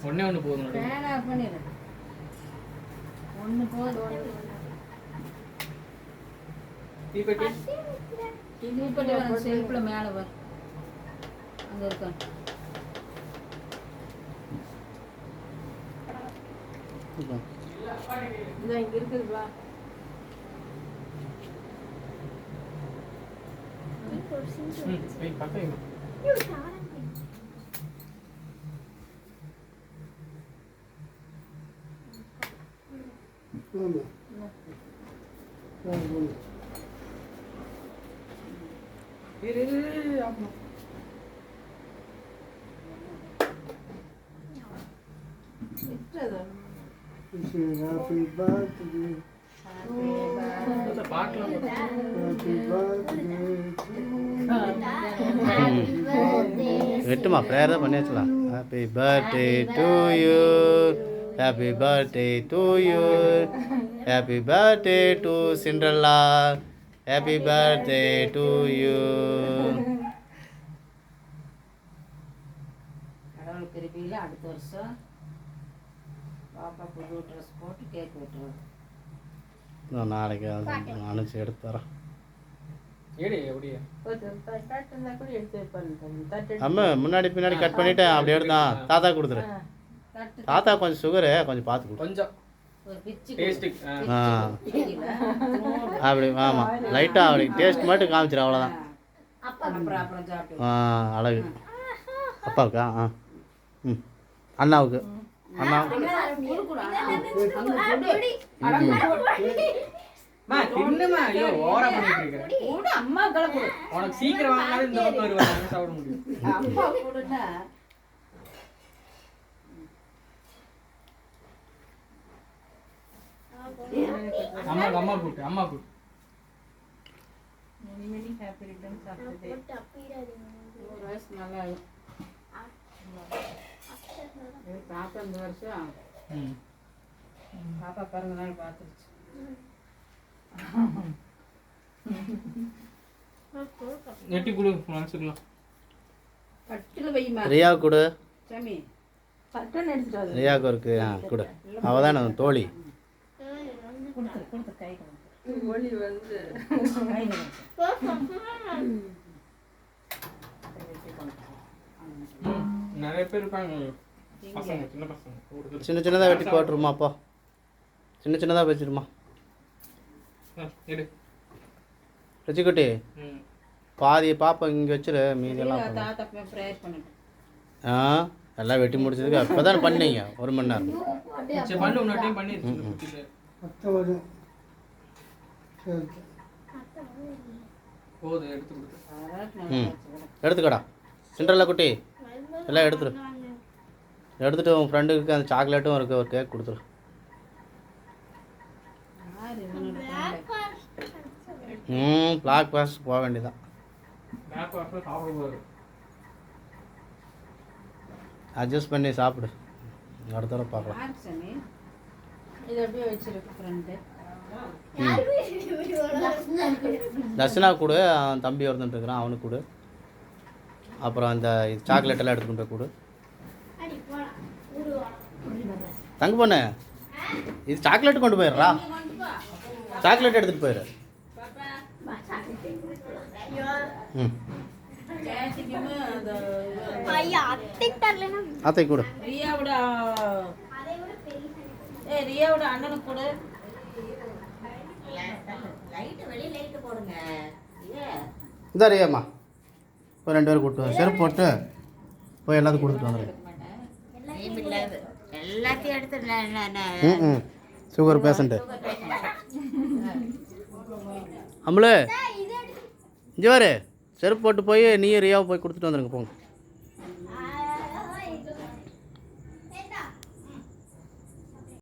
ஒண்ணே ஒன்று போதும். ஒன்று போதும். தீப்பெட்டி செல்ஃபில் மேலே வரும். அங்கே இருக்கா இங்கே இருக்குதுப்பா. Happy birthday. வெட்டுமா ப்ரேயர் தான் பண்ணி வச்சலாம். Happy birthday to you, happy birthday to you, happy birthday to Cinderella, happy birthday to you. கடவுள் கிருபையில அடுத்த வருஷம் பாப்பா புது ட்ரெஸ் போட்டு கேக் வெட்டுவோம். நான் நாளைக்கு அனுப்பிச்சு எடுத்து தரேன். அம்மா முன்னாடி பின்னாடி கட் பண்ணிவிட்டேன். அப்படி எடுத்தான் தாத்தா கொடுத்துரு. தாத்தா கொஞ்சம் சுகரு கொஞ்சம் பார்த்து கொடு. கொஞ்சம் அப்படி ஆமாம் லைட்டாக அப்படி டேஸ்ட் மட்டும் காமிச்சிடும் அவ்வளோதான். அழகு அப்பாவுக்கா? ம் அண்ணாவுக்கு சீக்கிரம் சாப்பிட முடியும். அம்மா கூட்டு அம்மா கூட்டு. நல்லா பாப்பா இந்த வருஷம் பாப்பா பிறந்த நாள் பார்த்துருச்சு. நெட்டி கொடு மனசுக்கலாம். பட்டில் வைமா ரியா கொடு. சாமி பட்டன் எடுத்துட்டு ரியாவுக்கு இருக்கு. கொடு. அவள் தான் நான் தோழி. கொடுத்து கை ஒளி வந்து நிறைய பேர் இருப்பாங்க பசங்க, சின்ன பசங்க. சின்ன சின்னதாக வெட்டி போட்டுருமா அப்பா, சின்ன சின்னதாக வச்சிருமா. ரச்சிக்குட்டி பாதி பாப்பா இங்கே வச்சிரு, மீதியெல்லாம் எல்லாம் வெட்டி முடிச்சதுக்கு அப்போ தான் பண்ணீங்க 1 மணி நேரம். எடுத்துக்கடா சிண்ட்ரெல்லா குட்டி, எல்லாம் எடுத்துரு. எடுத்துகிட்டு உன் ஃப்ரெண்டுக்கு அந்த சாக்லேட்டும் இருக்குது, ஒரு கேக் கொடுத்துரு. பிளாக் பாஸ்ட் போக வேண்டியதான். அட்ஜஸ்ட் பண்ணி சாப்பிடு, அடுத்த தடவை பார்க்கலாம். தர்ஷனா கொடு, அவன் தம்பி ஒருத்தன் இருக்கிறான் அவனுக்கு கொடு. அப்புறம் அந்த சாக்லேட் எல்லாம் எடுத்துகிட்டு போய் கொடு. தங்க பொண்ணு இது சாக்லேட் கொண்டு போயிடுறா, சாக்லேட் எடுத்துகிட்டு போயிடு. அத்தை கூட ரியாவோட அண்ணனுக்கு கூட இதா ரியாம்மா ஒரு 2 பேரும் கூப்பிட்டு செருப்பு போட்டு போய் எல்லாத்தையும் கொடுத்துட்டு வந்துடுங்க. சுகர் பேஷண்ட்டு அம்மளு இங்கே வாரு, செருப்பு போட்டு போய் நீயும் ரியாவை போய் கொடுத்துட்டு வந்துடுங்க போங்க.